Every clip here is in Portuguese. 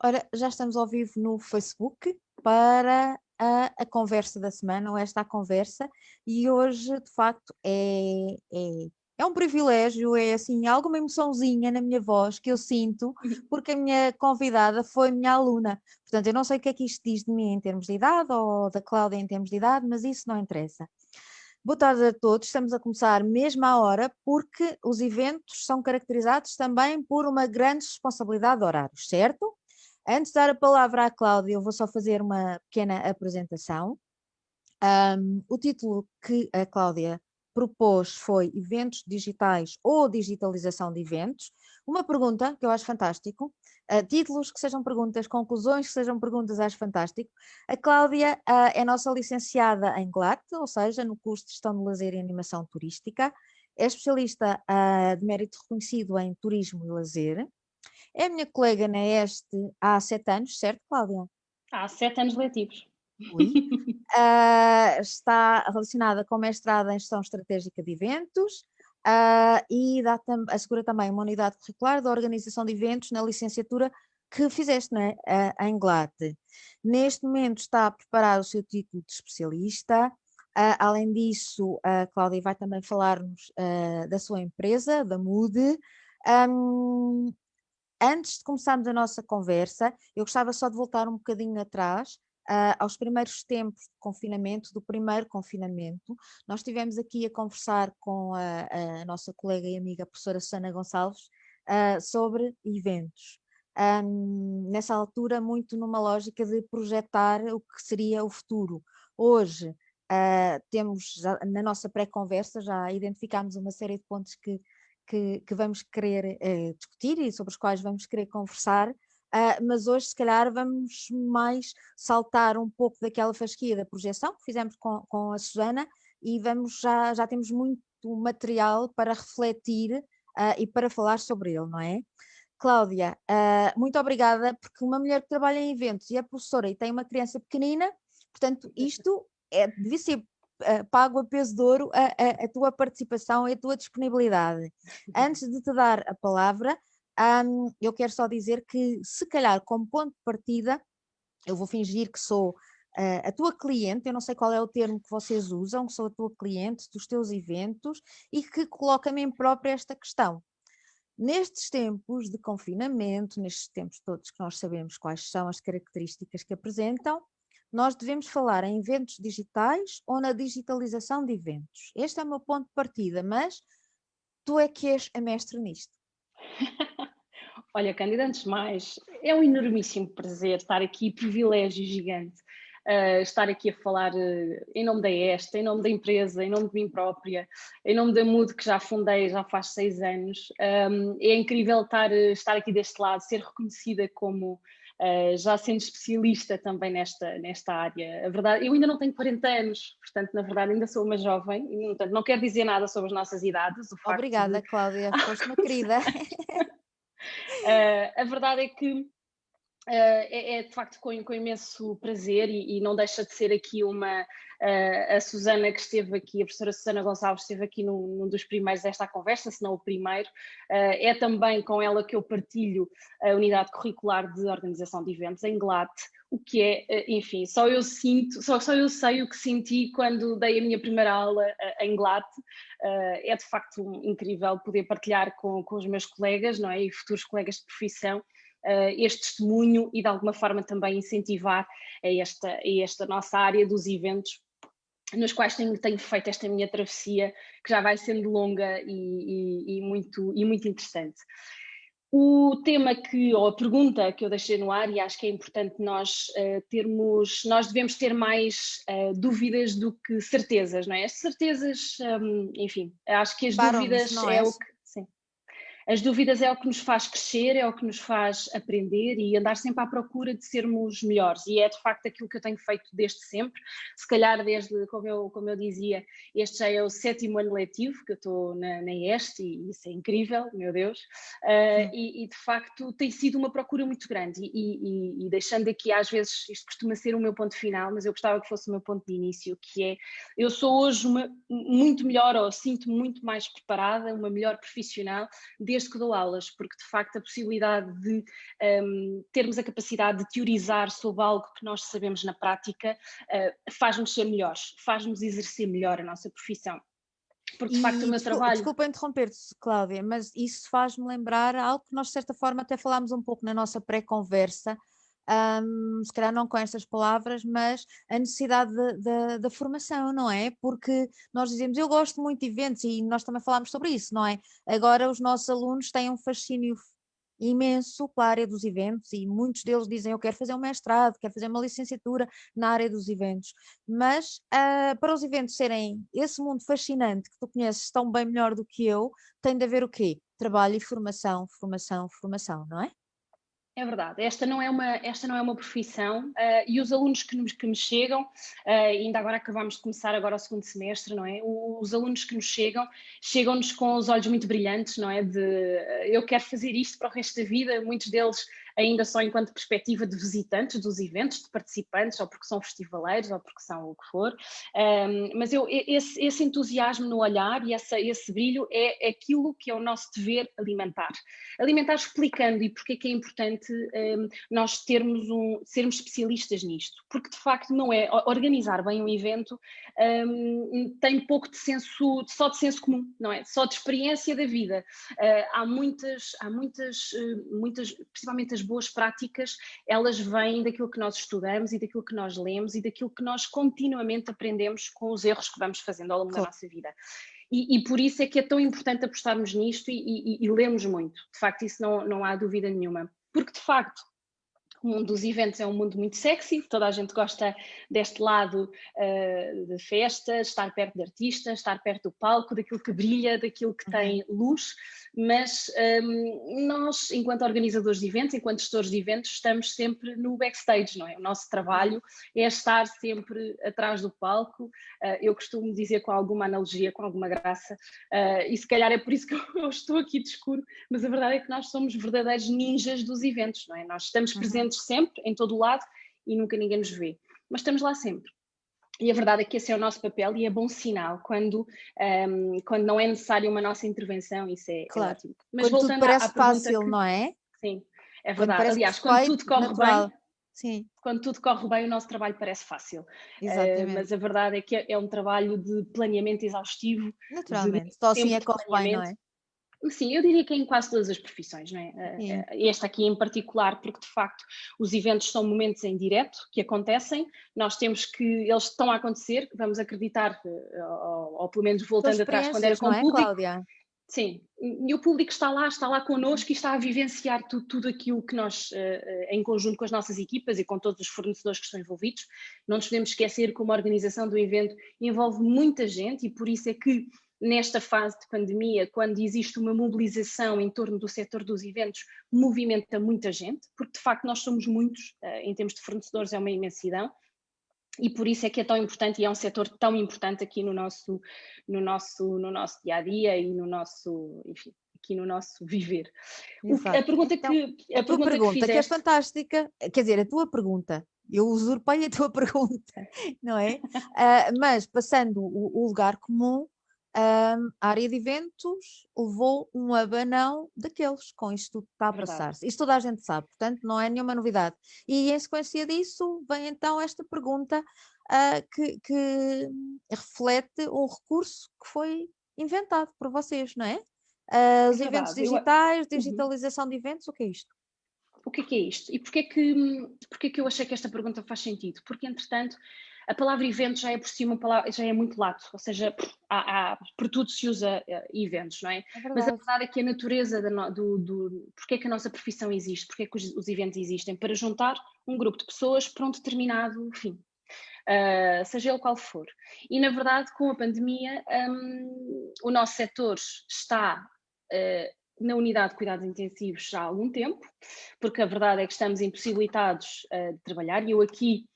Ora, já estamos ao vivo no Facebook para a conversa da semana, ou esta a conversa, e hoje, de facto, é um privilégio, é assim, alguma emoçãozinha na minha voz que eu sinto, porque a minha convidada foi minha aluna. Portanto, eu não sei o que é que isto diz de mim em termos de idade, ou da Cláudia em termos de idade, mas isso não interessa. Boa tarde a todos, estamos a começar mesmo à hora, porque os eventos são caracterizados também por uma grande responsabilidade de horários, certo? Antes de dar a palavra à Cláudia, eu vou só fazer uma pequena apresentação. O título que a Cláudia propôs foi Eventos Digitais ou Digitalização de Eventos. Uma pergunta que eu acho fantástico. Títulos que sejam perguntas, conclusões que sejam perguntas, acho fantástico. A Cláudia é nossa licenciada em GLAT, ou seja, no curso de Gestão de Lazer e Animação Turística. É especialista de mérito reconhecido em Turismo e Lazer. É minha colega na ESTE há 7 anos, certo, Cláudia? Há 7 anos letivos. Ui. Está relacionada com mestrado em Gestão Estratégica de Eventos, e assegura também uma unidade curricular da organização de eventos na licenciatura que fizeste, não é? Em GLAT. Neste momento está a preparar o seu título de especialista. Além disso, a Cláudia vai também falar-nos da sua empresa, da MUD. Um, Antes de começarmos a nossa conversa, eu gostava só de voltar um bocadinho atrás, aos primeiros tempos de confinamento, do primeiro confinamento. Nós estivemos aqui a conversar com a nossa colega e amiga, a professora Susana Gonçalves, sobre eventos. Nessa altura, muito numa lógica de projetar o que seria o futuro. Hoje, temos, na nossa pré-conversa, já identificámos uma série de pontos que vamos querer discutir e sobre os quais vamos querer conversar, mas hoje, se calhar, vamos mais saltar um pouco daquela fasquia da projeção que fizemos com a Susana e já temos muito material para refletir e para falar sobre ele, não é? Cláudia, muito obrigada, porque uma mulher que trabalha em eventos e é professora e tem uma criança pequenina, portanto, isto devia ser pago a peso de ouro a tua participação e a tua disponibilidade. Antes de te dar a palavra, eu quero só dizer que, se calhar, como ponto de partida, eu vou fingir que sou a tua cliente, eu não sei qual é o termo que vocês usam, que sou a tua cliente dos teus eventos e que coloca a mim própria esta questão. Nestes tempos de confinamento, nestes tempos todos que nós sabemos quais são as características que apresentam, nós devemos falar em eventos digitais ou na digitalização de eventos. Este é o meu ponto de partida, mas tu é que és a mestra nisto. Olha, Cândida, antes de mais, é um enormíssimo prazer estar aqui, privilégio gigante, estar aqui a falar em nome da ESTA, em nome da empresa, em nome de mim própria, em nome da MUD, que já fundei já faz 6 anos. É incrível estar aqui deste lado, ser reconhecida como já sendo especialista também nesta área. A verdade, eu ainda não tenho 40 anos, portanto, na verdade, ainda sou uma jovem, e, portanto, não quero dizer nada sobre as nossas idades, o facto de Obrigada, Cláudia, foste uma querida. A verdade é que é de facto com imenso prazer e não deixa de ser aqui a Susana que esteve aqui, a professora Susana Gonçalves esteve aqui num dos primeiros desta conversa, se não o primeiro. É também com ela que eu partilho a unidade curricular de organização de eventos em GLAT, o que é, enfim, só eu eu sei o que senti quando dei a minha primeira aula em GLAT. É de facto incrível poder partilhar com os meus colegas, não é? E futuros colegas de profissão, este testemunho e de alguma forma também incentivar a esta nossa área dos eventos, nos quais tenho feito esta minha travessia, que já vai sendo longa e muito interessante. O tema ou a pergunta que eu deixei no ar, e acho que é importante nós devemos ter mais dúvidas do que certezas, não é? As certezas, enfim, acho que as Param-nos, dúvidas não é é? o que, sim, as dúvidas é o que nos faz crescer, é o que nos faz aprender e andar sempre à procura de sermos melhores. E é de facto aquilo que eu tenho feito desde sempre. Se calhar desde, como eu dizia, este já é o 7º ano letivo que eu estou na EST e isso é incrível, meu Deus. E de facto tem sido uma procura muito grande. E deixando aqui, às vezes, isto costuma ser o meu ponto final, mas eu gostava que fosse o meu ponto de início, que é, eu sou hoje muito melhor, ou sinto-me muito mais preparada, uma melhor profissional, desde que dou aulas, porque de facto a possibilidade de termos a capacidade de teorizar sobre algo que nós sabemos na prática faz-nos ser melhores, faz-nos exercer melhor a nossa profissão. Porque de facto o meu trabalho... Desculpa interromper-te, Cláudia, mas isso faz-me lembrar algo que nós de certa forma até falámos um pouco na nossa pré-conversa, se calhar não com estas palavras, mas a necessidade da formação, não é? Porque nós dizemos, eu gosto muito de eventos e nós também falámos sobre isso, não é? Agora os nossos alunos têm um fascínio imenso pela área dos eventos e muitos deles dizem, eu quero fazer um mestrado, quero fazer uma licenciatura na área dos eventos, mas para os eventos serem esse mundo fascinante que tu conheces tão bem melhor do que eu, tem de haver o quê? Trabalho e formação, formação, formação, não é? É verdade, esta não é uma profissão e os alunos que me chegam, ainda agora acabamos de começar agora o segundo semestre, não é? Os alunos que nos chegam-nos com os olhos muito brilhantes, não é? De eu quero fazer isto para o resto da vida, muitos deles ainda só enquanto perspectiva de visitantes dos eventos, de participantes, ou porque são festivaleiros, ou porque são o que for, mas esse entusiasmo no olhar e esse brilho é aquilo que é o nosso dever alimentar explicando e porque é que é importante nós sermos especialistas nisto, porque de facto não é organizar bem um evento, tem pouco de só de senso comum, não é? Só de experiência da vida. Há muitas, principalmente as boas práticas, elas vêm daquilo que nós estudamos e daquilo que nós lemos e daquilo que nós continuamente aprendemos com os erros que vamos fazendo ao longo da nossa vida. E por isso é que é tão importante apostarmos nisto e lermos muito. De facto, isso não há dúvida nenhuma. Porque, de facto, o mundo dos eventos é um mundo muito sexy, toda a gente gosta deste lado de festas, estar perto de artistas, estar perto do palco, daquilo que brilha, daquilo que tem luz, mas nós, enquanto organizadores de eventos, enquanto gestores de eventos, estamos sempre no backstage, não é? O nosso trabalho é estar sempre atrás do palco, eu costumo dizer com alguma analogia, com alguma graça, e se calhar é por isso que eu estou aqui de escuro, mas a verdade é que nós somos verdadeiros ninjas dos eventos, não é? Nós estamos presentes sempre, em todo o lado, e nunca ninguém nos vê, mas estamos lá sempre. E a verdade é que esse é o nosso papel e é bom sinal quando não é necessária uma nossa intervenção, isso é ótimo. Mas quando tudo parece fácil, não é? Sim, é verdade. Aliás, quando tudo corre bem, sim. Quando tudo corre bem, o nosso trabalho parece fácil. Mas a verdade é que é um trabalho de planeamento exaustivo. Naturalmente, só assim é que corre bem, não é? Sim, eu diria que é em quase todas as profissões, não é? Esta aqui em particular, porque de facto os eventos são momentos em direto que acontecem, nós temos que, eles estão a acontecer, vamos acreditar, ou pelo menos voltando atrás quando era com o público. Cláudia? Sim, e o público está lá connosco e está a vivenciar tudo aquilo que nós, em conjunto com as nossas equipas e com todos os fornecedores que estão envolvidos. Não nos podemos esquecer que uma organização do evento envolve muita gente e por isso é que nesta fase de pandemia, quando existe uma mobilização em torno do setor dos eventos, movimenta muita gente, porque de facto nós somos muitos, em termos de fornecedores é uma imensidão, e por isso é que é tão importante e é um setor tão importante aqui no nosso dia-a-dia e no nosso, enfim, aqui no nosso viver. A pergunta então, a tua pergunta, que é fantástica, quer dizer, a tua pergunta, eu usurpei a tua pergunta, não é? Mas passando o lugar comum, a área de eventos levou um abanão daqueles, com isto tudo que está a passar-se. Isto toda a gente sabe, portanto não é nenhuma novidade. E em sequência disso vem então esta pergunta que reflete um recurso que foi inventado por vocês, não é? Os eventos digitais, digitalização de eventos, o que é isto? O que é isto? E porquê que eu achei que esta pergunta faz sentido? Porque, entretanto, a palavra evento já é por si uma palavra, já é muito lato, ou seja, por tudo se usa eventos, não é? Mas a verdade é que a natureza porque é que a nossa profissão existe, porque é que os eventos existem? Para juntar um grupo de pessoas para um determinado fim. Seja ele qual for. E, na verdade, com a pandemia, o nosso setor está na unidade de cuidados intensivos já há algum tempo, porque a verdade é que estamos impossibilitados de trabalhar, e eu aqui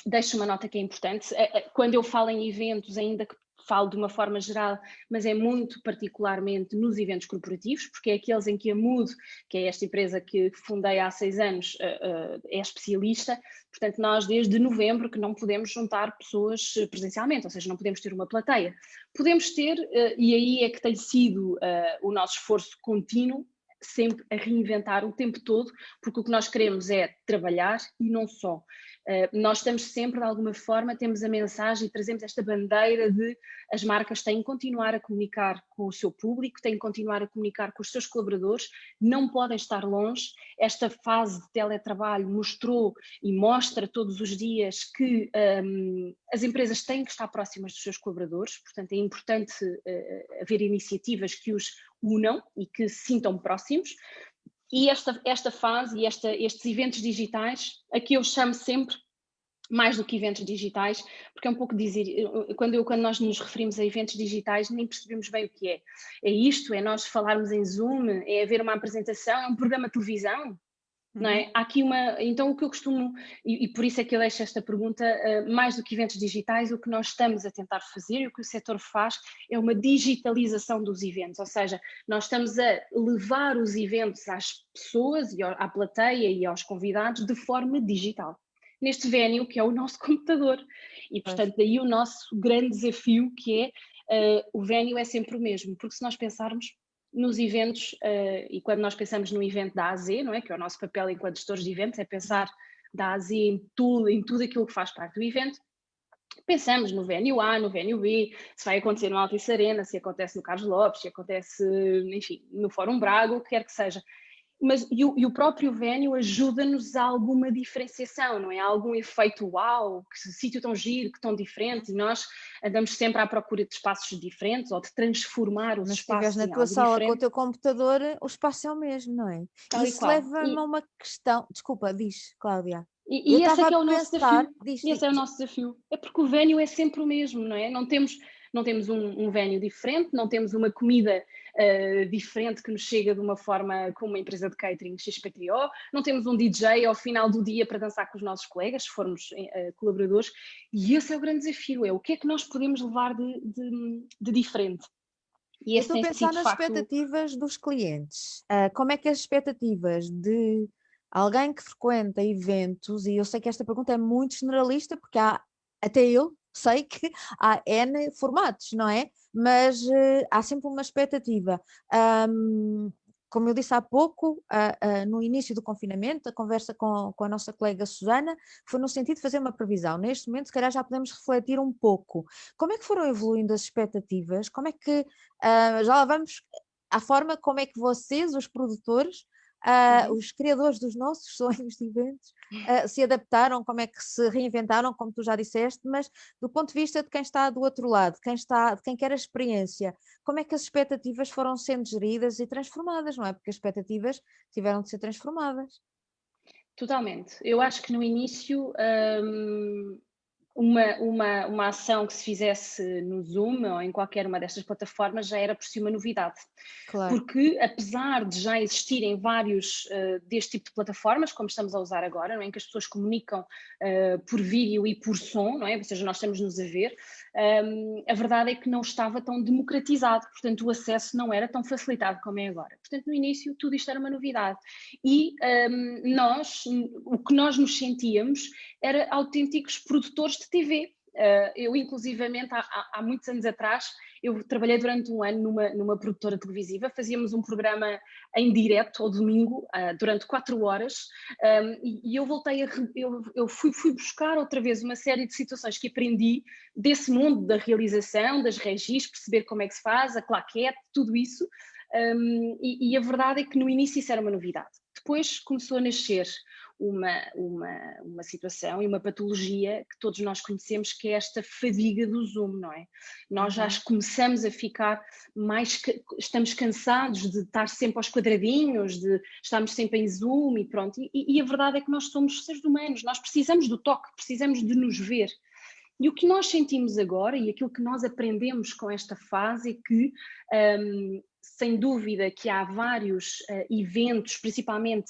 deixo uma nota que é importante. Quando eu falo em eventos, ainda que falo de uma forma geral, mas é muito particularmente nos eventos corporativos, porque é aqueles em que a Mood, que é esta empresa que fundei há 6 anos, é especialista. Portanto, nós desde novembro que não podemos juntar pessoas presencialmente, ou seja, não podemos ter uma plateia. Podemos ter, e aí é que tem sido o nosso esforço contínuo, sempre a reinventar o tempo todo, porque o que nós queremos é trabalhar e não só. Nós estamos sempre, de alguma forma, temos a mensagem e trazemos esta bandeira de as marcas têm que continuar a comunicar com o seu público, têm que continuar a comunicar com os seus colaboradores, não podem estar longe. Esta fase de teletrabalho mostrou e mostra todos os dias que as empresas têm que estar próximas dos seus colaboradores, portanto é importante haver iniciativas que os unam e que se sintam próximos. E esta fase e estes eventos digitais, a que eu chamo sempre mais do que eventos digitais, porque é um pouco dizer, quando nós nos referimos a eventos digitais, nem percebemos bem o que é. É isto, é nós falarmos em Zoom, é haver uma apresentação, é um programa de televisão, não é? Há aqui então o que eu costumo, e por isso é que eu deixo esta pergunta, mais do que eventos digitais, o que nós estamos a tentar fazer e o que o setor faz é uma digitalização dos eventos, ou seja, nós estamos a levar os eventos às pessoas, e à plateia e aos convidados de forma digital. Neste venue que é o nosso computador. E, portanto, daí o nosso grande desafio que é, o venue é sempre o mesmo, porque se nós pensarmos nos eventos, e quando nós pensamos no evento da A a Z, não é? Que é o nosso papel enquanto gestores de eventos, é pensar da A a Z em tudo aquilo que faz parte do evento. Pensamos no venue A, no venue B, se vai acontecer no Altice Arena, se acontece no Carlos Lopes, se acontece, enfim, no Fórum Braga, o que quer que seja. Mas o próprio venue ajuda-nos a alguma diferenciação, não é? Há algum efeito uau, que sítio tão giro, que tão diferente, e nós andamos sempre à procura de espaços diferentes ou de transformar os espaços se estiveres na em tua algo sala diferente. com o teu computador, o espaço é o mesmo, não é? Isso leva-me a uma questão. Desculpa, diz, Cláudia. Eu E esse é estava que a é o nosso pensar, desafio. Esse é o nosso desafio. É porque o venue é sempre o mesmo, não é? Não temos um venue diferente, não temos uma comida diferente que nos chega de uma forma como uma empresa de catering XPTO, não temos um DJ ao final do dia para dançar com os nossos colegas, se formos colaboradores, e esse é o grande desafio, é o que é que nós podemos levar de diferente. E eu esse estou a tem pensar sido, de nas facto... expectativas dos clientes. Como é que as expectativas de alguém que frequenta eventos, e eu sei que esta pergunta é muito generalista, porque até eu sei que há N formatos, não é? Mas há sempre uma expectativa. Como eu disse há pouco, no início do confinamento, a conversa com a nossa colega Susana foi no sentido de fazer uma previsão. Neste momento, se calhar já podemos refletir um pouco. Como é que foram evoluindo as expectativas? Como é que, já lá vamos à forma como é que vocês, os produtores, os criadores dos nossos sonhos de eventos, se adaptaram, como é que se reinventaram, como tu já disseste, mas do ponto de vista de quem está do outro lado, de quem quer a experiência, como é que as expectativas foram sendo geridas e transformadas, não é? Porque as expectativas tiveram de ser transformadas. Totalmente. Eu acho que no início uma ação que se fizesse no Zoom ou em qualquer uma destas plataformas já era por si uma novidade. Claro. Porque apesar de já existirem vários deste tipo de plataformas, como estamos a usar agora, não é? Em que as pessoas comunicam por vídeo e por som, não é? Ou seja, nós estamos-nos a ver, a verdade é que não estava tão democratizado, portanto o acesso não era tão facilitado como é agora. Portanto, no início tudo isto era uma novidade. E o que nós nos sentíamos era autênticos produtores de TV. Eu, inclusivamente, há muitos anos atrás, eu trabalhei durante um ano numa produtora televisiva, fazíamos um programa em direto ao domingo, durante 4 horas, e eu voltei eu fui buscar outra vez uma série de situações que aprendi desse mundo da realização, das regis, perceber como é que se faz, a claquete, tudo isso, e a verdade é que no início isso era uma novidade. Depois começou a nascer uma situação e uma patologia que todos nós conhecemos, que é esta fadiga do Zoom, não é? Nós já começamos a ficar estamos cansados de estar sempre aos quadradinhos, de estarmos sempre em Zoom e pronto, e a verdade é que nós somos seres humanos, nós precisamos do toque, precisamos de nos ver. E o que nós sentimos agora, e aquilo que nós aprendemos com esta fase, é que, sem dúvida, que há vários eventos, principalmente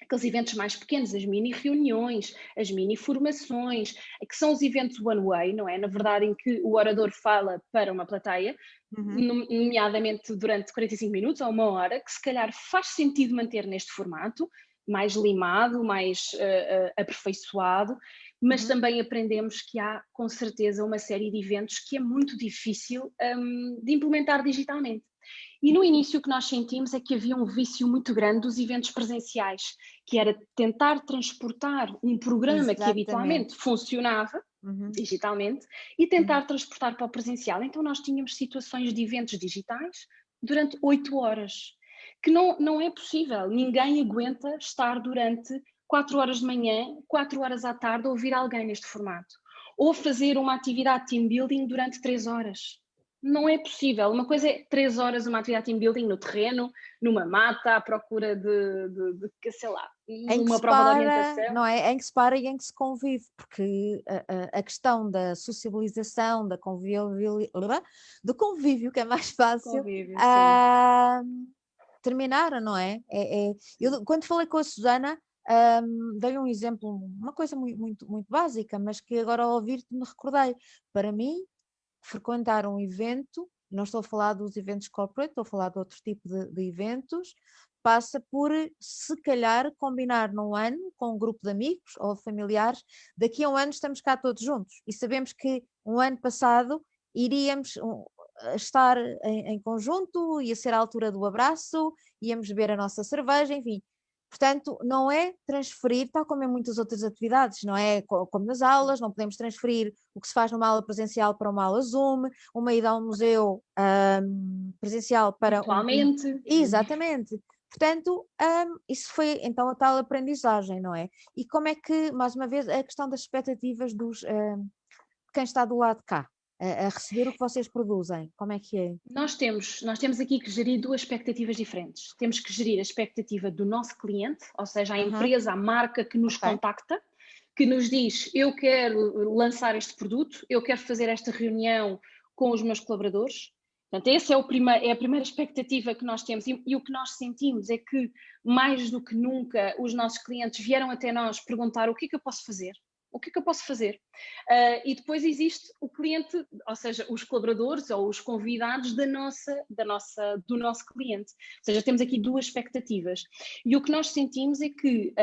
aqueles eventos mais pequenos, as mini reuniões, as mini formações, que são os eventos one way, não é? Na verdade, em que o orador fala para uma plateia, nomeadamente durante 45 minutos ou uma hora, que se calhar faz sentido manter neste formato, mais limado, mais aperfeiçoado, mas também aprendemos que há, com certeza, uma série de eventos que é muito difícil de implementar digitalmente. E no início o que nós sentimos é que havia um vício muito grande dos eventos presenciais, que era tentar transportar um programa que habitualmente funcionava digitalmente e tentar transportar para o presencial. Então nós tínhamos situações de eventos digitais durante 8 horas, que não é possível. Ninguém aguenta estar durante 4 horas de manhã, 4 horas à tarde a ouvir alguém neste formato. Ou fazer uma atividade team building durante 3 horas. Não é possível. Uma coisa é 3 horas uma atividade team building no terreno, numa mata, à procura de sei lá, uma prova de orientação. Não é? Em que se para e em que se convive, porque a questão da sociabilização, do convívio, que é mais fácil, Convívio, terminaram, não é? Eu, quando falei com a Susana, dei um exemplo, uma coisa muito básica, mas que agora ao ouvir-te me recordei. Para mim, frequentar um evento, não estou a falar dos eventos corporate, estou a falar de outro tipo de eventos, passa por, se calhar, combinar num ano com um grupo de amigos ou familiares, daqui a um ano estamos cá todos juntos e sabemos que um ano passado iríamos estar em conjunto, ia ser a altura do abraço, íamos beber a nossa cerveja, enfim. Portanto, não é transferir, tal como em muitas outras atividades, não é como nas aulas, não podemos transferir o que se faz numa aula presencial para uma aula Zoom, uma ida a um museu presencial para atualmente. Exatamente. Portanto, isso foi então a tal aprendizagem, não é? E como é que, mais uma vez, a questão das expectativas de quem está do lado de cá, a receber o que vocês produzem, como é que é? Nós temos aqui que gerir duas expectativas diferentes. Temos que gerir a expectativa do nosso cliente, ou seja, a empresa, a marca que nos contacta, que nos diz: eu quero lançar este produto, eu quero fazer esta reunião com os meus colaboradores. Portanto, essa é a primeira expectativa que nós temos e o que nós sentimos é que, mais do que nunca, os nossos clientes vieram até nós perguntar: o que é que eu posso fazer? O que é que eu posso fazer? E depois existe o cliente, ou seja, os colaboradores ou os convidados do nosso cliente. Ou seja, temos aqui duas expectativas. E o que nós sentimos é que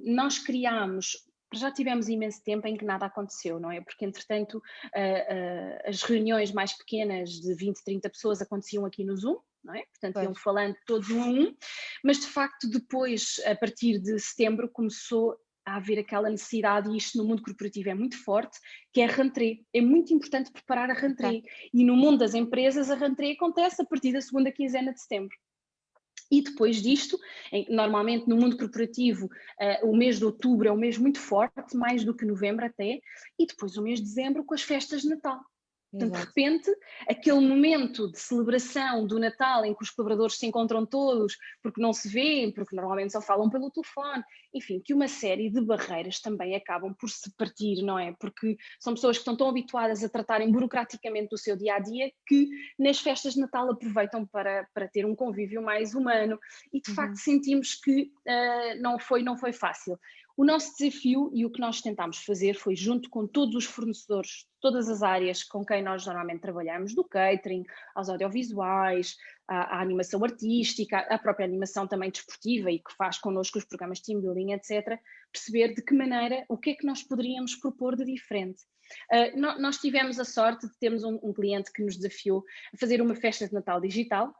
nós criámos, já tivemos imenso tempo em que nada aconteceu, não é? Porque, entretanto, as reuniões mais pequenas de 20, 30 pessoas aconteciam aqui no Zoom, não é? Portanto, iam falando todos um a um, mas de facto depois, a partir de setembro, começou a haver aquela necessidade, e isto no mundo corporativo é muito forte, que é a rentrée. É muito importante preparar a rentrée. E no mundo das empresas, a rentrée acontece a partir da segunda quinzena de setembro. E depois disto, normalmente no mundo corporativo, o mês de outubro é um mês muito forte, mais do que novembro até, e depois o mês de dezembro com as festas de Natal. Portanto, de repente, aquele momento de celebração do Natal em que os colaboradores se encontram todos, porque não se vêem, porque normalmente só falam pelo telefone, enfim, que uma série de barreiras também acabam por se partir, não é? Porque são pessoas que estão tão habituadas a tratarem burocraticamente do seu dia-a-dia que nas festas de Natal aproveitam para ter um convívio mais humano e de facto sentimos que não foi fácil. O nosso desafio e o que nós tentámos fazer foi, junto com todos os fornecedores de todas as áreas com quem nós normalmente trabalhamos, do catering, aos audiovisuais, à animação artística, à própria animação também desportiva e que faz connosco os programas team building, etc., perceber de que maneira, o que é que nós poderíamos propor de diferente. Nós tivemos a sorte de termos um cliente que nos desafiou a fazer uma festa de Natal digital.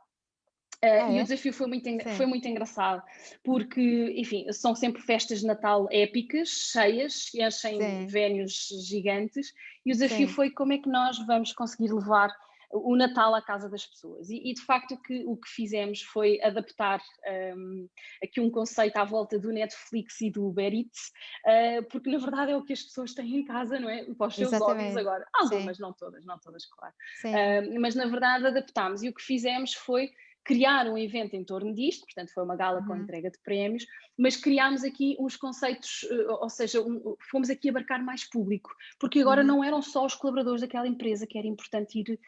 E o desafio foi muito engraçado, porque, enfim, são sempre festas de Natal épicas, cheias, enchem vénues gigantes, e o desafio foi como é que nós vamos conseguir levar o Natal à casa das pessoas. E de facto, o que fizemos foi adaptar aqui um conceito à volta do Netflix e do Uber Eats, porque na verdade é o que as pessoas têm em casa, não é? Para os seus hobbies agora. Algumas, não todas, claro. Mas na verdade adaptámos, e o que fizemos foi criar um evento em torno disto, portanto foi uma gala com entrega de prémios, mas criámos aqui uns conceitos, ou seja, fomos aqui abarcar mais público, porque agora não eram só os colaboradores daquela empresa que era importante ir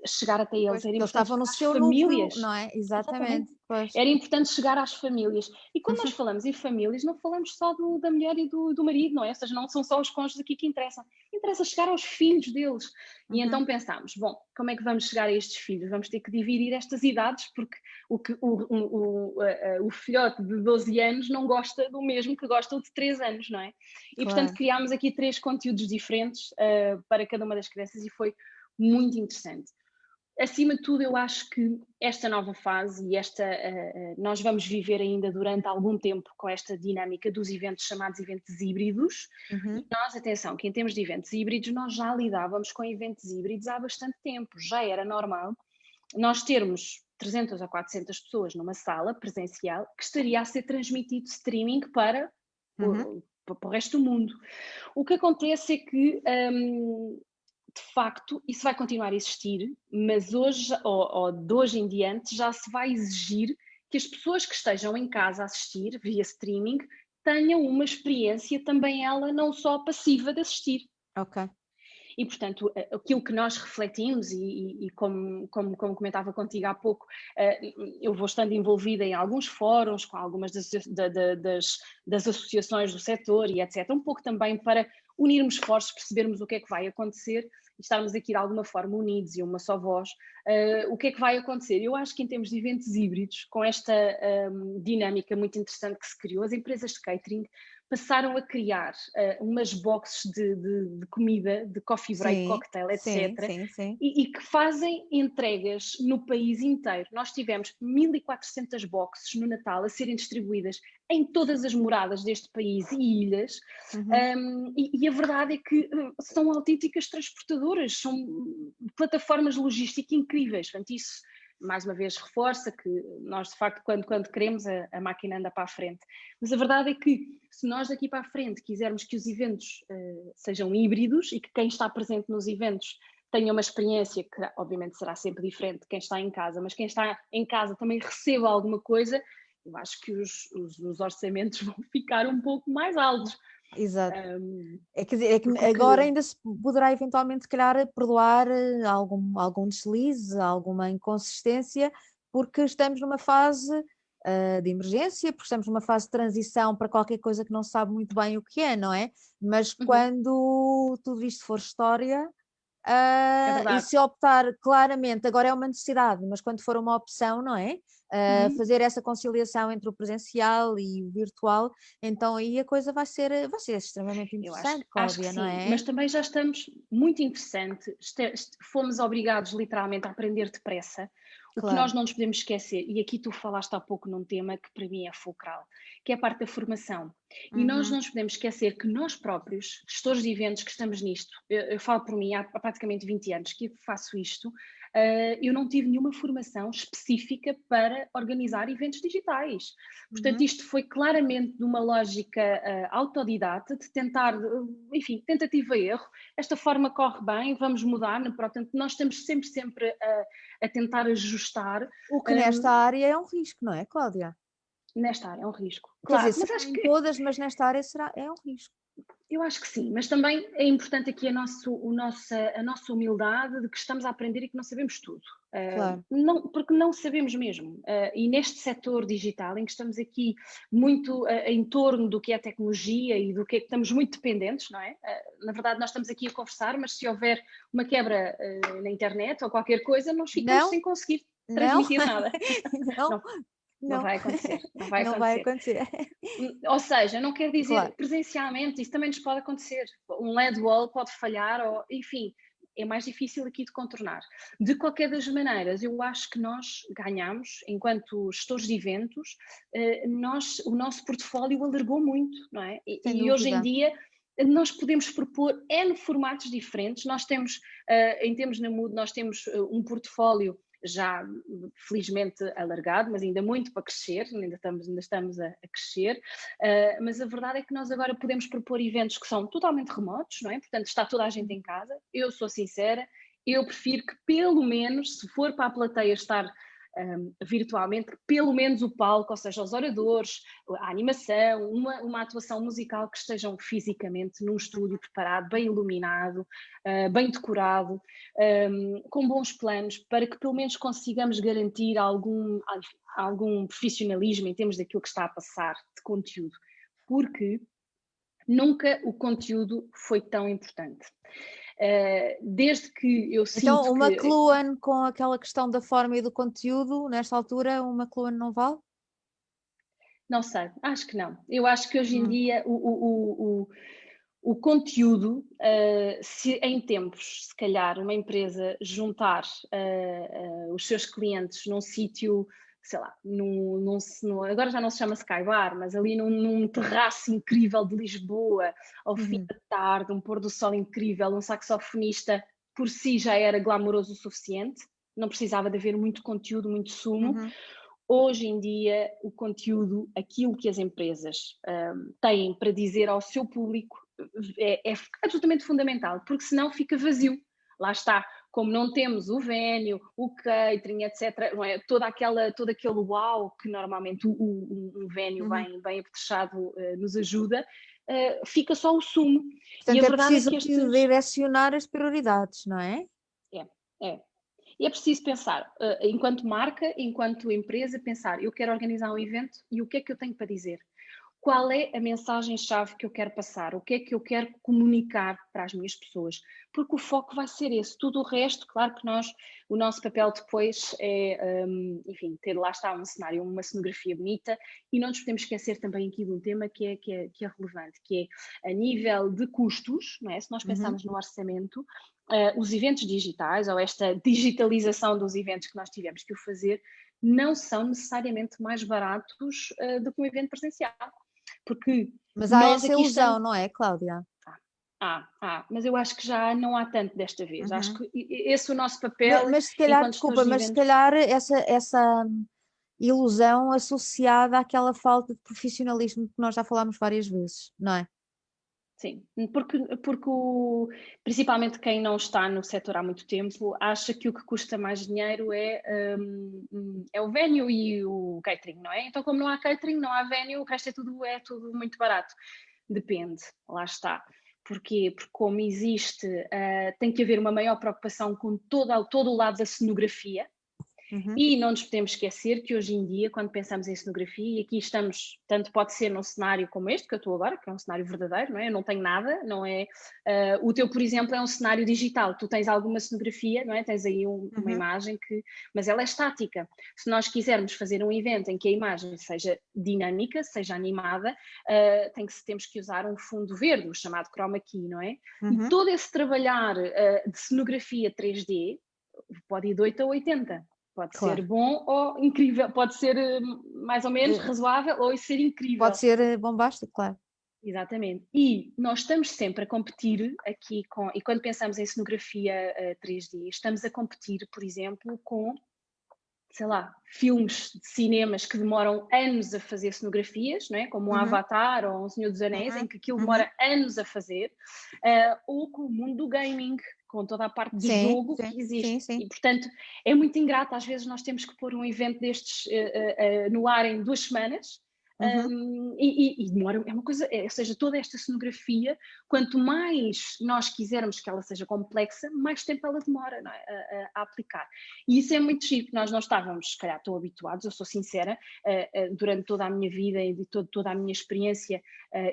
chegar até eles, Pois, era eles importante estavam chegar no às seu núcleo, famílias. não é? Exatamente. Exatamente, pois. Era importante chegar às famílias. E quando nós falamos em famílias, não falamos só da mulher e do marido, não é? Ou seja, não são só os cônjuges aqui que interessam. Interessa chegar aos filhos deles. E então pensámos, bom, como é que vamos chegar a estes filhos? Vamos ter que dividir estas idades, porque o filhote de 12 anos não gosta do mesmo que gosta o de 3 anos, não é? E, portanto, criámos aqui 3 conteúdos diferentes para cada uma das crianças e foi muito interessante. Acima de tudo, eu acho que esta nova fase e nós vamos viver ainda durante algum tempo com esta dinâmica dos eventos chamados eventos híbridos. E nós, atenção, que em termos de eventos híbridos, nós já lidávamos com eventos híbridos há bastante tempo. Já era normal nós termos 300 ou 400 pessoas numa sala presencial que estaria a ser transmitido streaming para o resto do mundo. O que acontece é que de facto, isso vai continuar a existir, mas hoje, ou de hoje em diante, já se vai exigir que as pessoas que estejam em casa a assistir, via streaming, tenham uma experiência também ela não só passiva de assistir. Ok. E, portanto, aquilo que nós refletimos, e como comentava contigo há pouco, eu vou estando envolvida em alguns fóruns, com algumas das associações do setor e etc., um pouco também para unirmos esforços, percebermos o que é que vai acontecer e estarmos aqui de alguma forma unidos e uma só voz. O que é que vai acontecer? Eu acho que em termos de eventos híbridos, com esta dinâmica muito interessante que se criou, as empresas de catering passaram a criar umas boxes de comida, de coffee break, cocktail, etc. Sim. E que fazem entregas no país inteiro. Nós tivemos 1.400 boxes no Natal a serem distribuídas em todas as moradas deste país e ilhas. E a verdade é que são autênticas transportadoras, são plataformas de logística incríveis. Portanto, isso mais uma vez reforça que nós de facto quando queremos a máquina anda para a frente, mas a verdade é que se nós daqui para a frente quisermos que os eventos sejam híbridos e que quem está presente nos eventos tenha uma experiência que obviamente será sempre diferente de quem está em casa, mas quem está em casa também receba alguma coisa, eu acho que os orçamentos vão ficar um pouco mais altos. Exato. Quer dizer, que agora ainda se poderá eventualmente, se calhar, perdoar algum deslize, alguma inconsistência, porque estamos numa fase de emergência, porque estamos numa fase de transição para qualquer coisa que não se sabe muito bem o que é, não é? Mas quando tudo isto for história, e se optar claramente, agora é uma necessidade, mas quando for uma opção, não é? Fazer essa conciliação entre o presencial e o virtual, então aí a coisa vai ser extremamente interessante, Cláudia, acho não sim, é? mas também já estamos muito interessante, fomos obrigados literalmente a aprender depressa. O que nós não nos podemos esquecer, e aqui tu falaste há pouco num tema que para mim é fulcral, que é a parte da formação. E nós não nos podemos esquecer que nós próprios, gestores de eventos que estamos nisto, eu falo por mim há praticamente 20 anos que faço isto, eu não tive nenhuma formação específica para organizar eventos digitais. Portanto, isto foi claramente de uma lógica autodidata, de tentar, enfim, tentativa e erro. Esta forma corre bem, vamos mudar, portanto, nós estamos sempre a tentar ajustar. O que nesta área é um risco, não é, Cláudia? Nesta área é um risco. Claro, quer dizer, mas acho que todas, mas nesta área é um risco. Eu acho que sim, mas também é importante aqui a nossa humildade de que estamos a aprender e que não sabemos tudo. Claro. Porque não sabemos mesmo. E neste setor digital, em que estamos aqui muito em torno do que é tecnologia e do que é que estamos muito dependentes, não é? Na verdade, nós estamos aqui a conversar, mas se houver uma quebra na internet ou qualquer coisa, nós ficamos sem conseguir transmitir nada. Não vai acontecer. Não vai acontecer. Ou seja, não quer dizer presencialmente, isso também nos pode acontecer. Um LED wall pode falhar, ou, enfim, é mais difícil aqui de contornar. De qualquer das maneiras, eu acho que nós ganhamos, enquanto gestores de eventos, o nosso portfólio alargou muito, não é? E hoje em dia nós podemos propor N formatos diferentes. Nós temos, em termos na Mood, nós temos um portfólio já felizmente alargado, mas ainda muito para crescer, ainda estamos a crescer, mas a verdade é que nós agora podemos propor eventos que são totalmente remotos, não é? Portanto, está toda a gente em casa. Eu sou sincera, eu prefiro que pelo menos, se for para a plateia estar virtualmente, pelo menos o palco, ou seja, os oradores, a animação, uma atuação musical que estejam fisicamente num estúdio preparado, bem iluminado, bem decorado, com bons planos, para que pelo menos consigamos garantir algum profissionalismo em termos daquilo que está a passar de conteúdo, porque nunca o conteúdo foi tão importante. Desde que eu sinto Então, uma que... McLuhan com aquela questão da forma e do conteúdo, nesta altura, uma McLuhan não vale? Não sei, acho que não. Eu acho que hoje em dia o conteúdo, se em tempos, se calhar, uma empresa juntar os seus clientes num sítio, sei lá, agora já não se chama Skybar, mas ali num terraço incrível de Lisboa, ao fim da tarde, um pôr do sol incrível, um saxofonista por si já era glamouroso o suficiente, não precisava de haver muito conteúdo, muito sumo. Hoje em dia, o conteúdo, aquilo que as empresas têm para dizer ao seu público é absolutamente fundamental, porque senão fica vazio. Lá está, como não temos o venue, o catering, etc., não é? todo aquele uau que normalmente um venue bem apetrechado nos ajuda, fica só o sumo. Portanto, e a é verdade preciso é que direcionar as prioridades, não é? É. E é preciso pensar, enquanto marca, enquanto empresa, pensar, eu quero organizar um evento e o que é que eu tenho para dizer? Qual é a mensagem-chave que eu quero passar? O que é que eu quero comunicar para as minhas pessoas? Porque o foco vai ser esse. Tudo o resto, claro que o nosso papel depois é, enfim, ter lá está um cenário, uma cenografia bonita, e não nos podemos esquecer também aqui de um tema que é relevante, que é a nível de custos, não é? Se nós pensarmos no orçamento, os eventos digitais, ou esta digitalização dos eventos que nós tivemos que o fazer, não são necessariamente mais baratos do que um evento presencial. Porque Mas há nós essa aqui ilusão, estamos... não é, Cláudia? mas eu acho que já não há tanto desta vez. Acho que esse é o nosso papel Mas se calhar, enquanto desculpa, gestores de mas se eventos. calhar essa ilusão associada àquela falta de profissionalismo que nós já falámos várias vezes, não é? Sim, porque principalmente quem não está no setor há muito tempo acha que o que custa mais dinheiro é o venue e o catering, não é? Então, como não há catering, não há venue, o resto é tudo muito barato. Depende, lá está. Porquê? Porque como existe, tem que haver uma maior preocupação com todo o lado da cenografia. E não nos podemos esquecer que hoje em dia, quando pensamos em cenografia, e aqui estamos, tanto pode ser num cenário como este, que eu estou agora, que é um cenário verdadeiro, não é? Eu não tenho nada, não é? O teu, por exemplo, é um cenário digital, tu tens alguma cenografia, não é? Tens aí uma imagem mas ela é estática. Se nós quisermos fazer um evento em que a imagem seja dinâmica, seja animada, temos que usar um fundo verde, o chamado chroma key, não é? E todo esse trabalhar de cenografia 3D pode ir de 8 a 80. Pode ser bom ou incrível, pode ser mais ou menos razoável ou ser incrível. Pode ser bombástico, claro. Exatamente. E nós estamos sempre a competir aqui e quando pensamos em cenografia 3D, estamos a competir, por exemplo, com, sei lá, filmes de cinemas que demoram anos a fazer cenografias, não é? Como um Avatar ou um Senhor dos Anéis, em que aquilo demora anos a fazer, ou com o mundo do gaming, com toda a parte de jogo que existe. Sim. E, portanto, é muito ingrato. Às vezes nós temos que pôr um evento destes no ar em 2 semanas, e demora, é uma coisa, ou seja, toda esta cenografia, quanto mais nós quisermos que ela seja complexa, mais tempo ela demora, não é, a aplicar. E isso é muito giro, porque nós não estávamos, se calhar, tão habituados, eu sou sincera, durante toda a minha vida e de toda a minha experiência,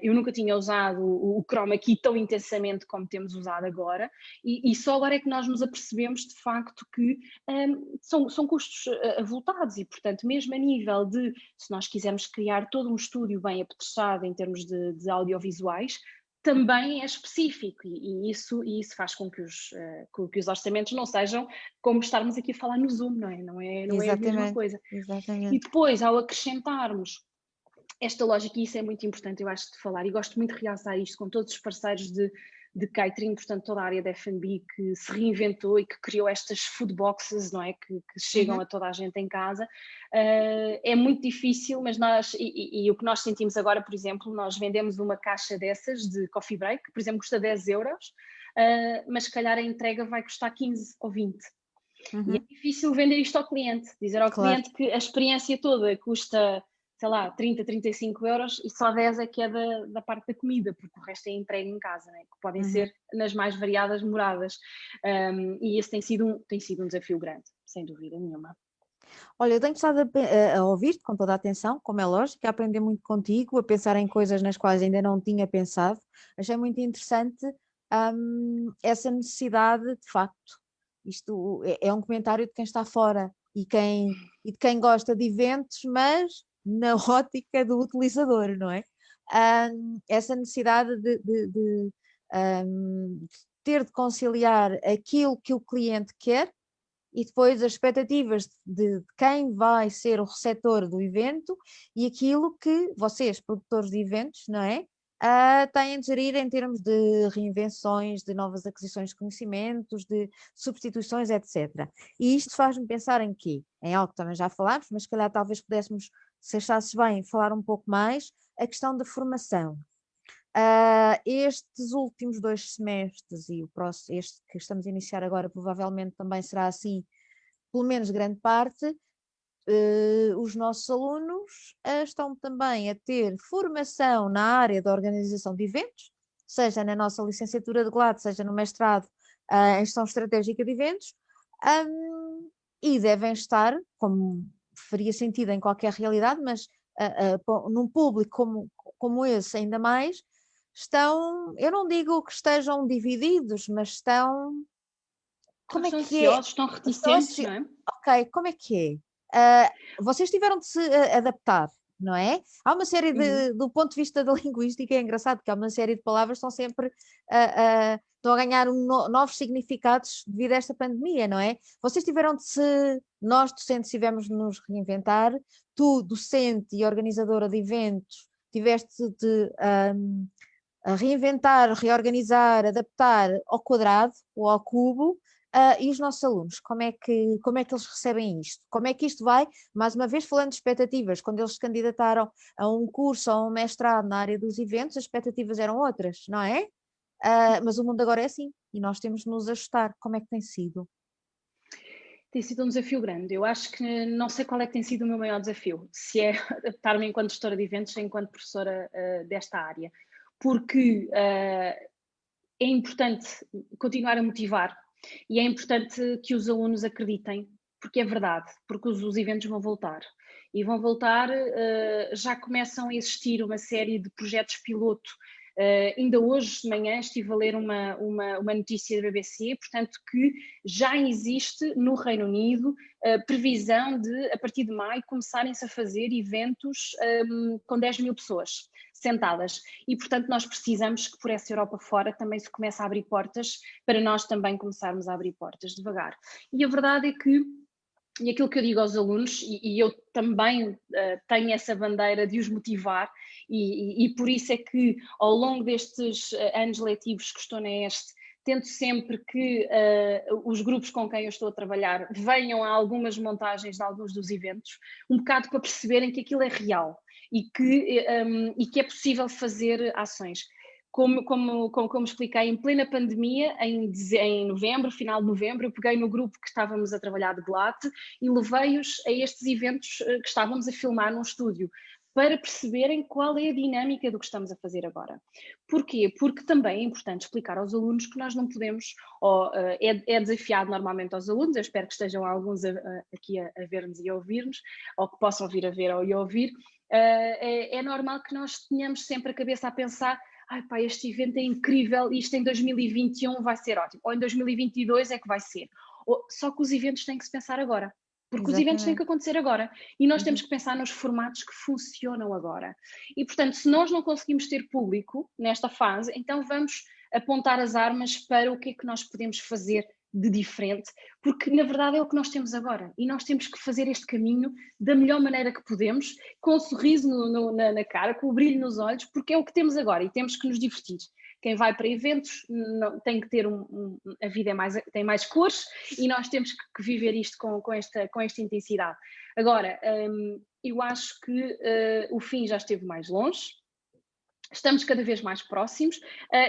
eu nunca tinha usado o chroma key tão intensamente como temos usado agora, e só agora é que nós nos apercebemos, de facto, que são custos avultados e, portanto, mesmo a nível de, se nós quisermos criar todo um estúdio bem apetrechado em termos de audiovisuais, também é específico e isso faz com que os orçamentos não sejam como estarmos aqui a falar no Zoom, não é? Não é a mesma coisa. Exatamente. E depois, ao acrescentarmos esta lógica, e isso é muito importante, eu acho, de falar, e gosto muito de realçar isto com todos os parceiros de catering, portanto toda a área da F&B que se reinventou e que criou estas food boxes, não é? Que chegam a toda a gente em casa. É muito difícil, mas e o que nós sentimos agora, por exemplo, nós vendemos uma caixa dessas de coffee break, que por exemplo custa 10 euros, mas se calhar a entrega vai custar 15 ou 20. E é Uhum. difícil vender isto ao cliente, dizer ao Claro. cliente que a experiência toda custa, sei lá, 30, 35 euros e só 10 é que é da parte da comida, porque o resto é entregue em casa, né? Que podem Uhum. ser nas mais variadas moradas. E esse tem sido um desafio grande, sem dúvida nenhuma. Olha, eu tenho estado a ouvir-te com toda a atenção, como é lógico, a aprender muito contigo, a pensar em coisas nas quais ainda não tinha pensado. Achei muito interessante, essa necessidade, de facto. Isto é um comentário de quem está fora e de quem gosta de eventos, mas na ótica do utilizador, não é? Essa necessidade de ter de conciliar aquilo que o cliente quer e depois as expectativas de quem vai ser o receptor do evento e aquilo que vocês, produtores de eventos, não é? Têm de gerir em termos de reinvenções, de novas aquisições de conhecimentos, de substituições, etc. E isto faz-me pensar em quê? Em algo que também já falámos, mas se calhar talvez pudéssemos, se achasses bem, falar um pouco mais, a questão da formação. Estes últimos 2 semestres e o próximo, este que estamos a iniciar agora, provavelmente também será assim, pelo menos grande parte, os nossos alunos estão também a ter formação na área da organização de eventos, seja na nossa licenciatura de GLAD, seja no mestrado em gestão estratégica de eventos, e devem estar, como faria sentido em qualquer realidade, mas num público como esse ainda mais, estão, eu não digo que estejam divididos, mas estão, como é Estão que é? ansiosos, estão Estão reticentes, não é? ok, como é que é? Vocês tiveram de se adaptar, não é? Há uma série Uhum. do ponto de vista da linguística, é engraçado que há uma série de palavras que estão sempre estão a ganhar novos significados devido a esta pandemia, não é? Vocês tiveram de se, nós docentes tivemos de nos reinventar, tu, docente e organizadora de eventos, tiveste de a reinventar, reorganizar, adaptar ao quadrado ou ao cubo. E os nossos alunos, como é que eles recebem isto? Como é que isto vai, mais uma vez falando de expectativas, quando eles se candidataram a um curso ou a um mestrado na área dos eventos, as expectativas eram outras, não é? Mas o mundo agora é assim e nós temos de nos ajustar. Como é que tem sido? Tem sido um desafio grande. Eu acho que não sei qual é que tem sido o meu maior desafio, se é adaptar-me enquanto gestora de eventos, enquanto professora desta área, porque é importante continuar a motivar e é importante que os alunos acreditem, porque é verdade, porque os eventos vão voltar. E vão voltar, já começam a existir uma série de projetos piloto. Ainda hoje de manhã estive a ler uma notícia da BBC, portanto, que já existe no Reino Unido previsão de, a partir de maio, começarem-se a fazer eventos com 10 mil pessoas sentadas. E, portanto, nós precisamos que por essa Europa fora também se comece a abrir portas para nós também começarmos a abrir portas devagar. E a verdade é que, e aquilo que eu digo aos alunos, e eu também tenho essa bandeira de os motivar, e por isso é que ao longo destes anos letivos que estou na ESTE, tento sempre que os grupos com quem eu estou a trabalhar venham a algumas montagens de alguns dos eventos, um bocado para perceberem que aquilo é real e que é possível fazer ações. Como expliquei, em plena pandemia, em novembro, final de novembro, eu peguei no grupo que estávamos a trabalhar de GLAT e levei-os a estes eventos que estávamos a filmar num estúdio, para perceberem qual é a dinâmica do que estamos a fazer agora. Porquê? Porque também é importante explicar aos alunos que nós não podemos, é desafiado normalmente aos alunos, eu espero que estejam alguns aqui a ver-nos e a ouvir-nos, ou que possam vir a ver ou a ouvir, é normal que nós tenhamos sempre a cabeça a pensar: ai pá, este evento é incrível, isto em 2021 vai ser ótimo, ou em 2022 é que vai ser. Só que os eventos têm que se pensar agora, porque os eventos têm que Exatamente. acontecer agora, e nós temos Uhum. que pensar nos formatos que funcionam agora. E, portanto, se nós não conseguimos ter público nesta fase, então vamos apontar as armas para o que é que nós podemos fazer de diferente, porque na verdade é o que nós temos agora, e nós temos que fazer este caminho da melhor maneira que podemos, com um sorriso na cara, com o brilho nos olhos, porque é o que temos agora e temos que nos divertir. Quem vai para eventos tem que ter a vida tem mais cores e nós temos que viver isto com esta intensidade. Agora, eu acho que o fim já esteve mais longe. estamos cada vez mais próximos,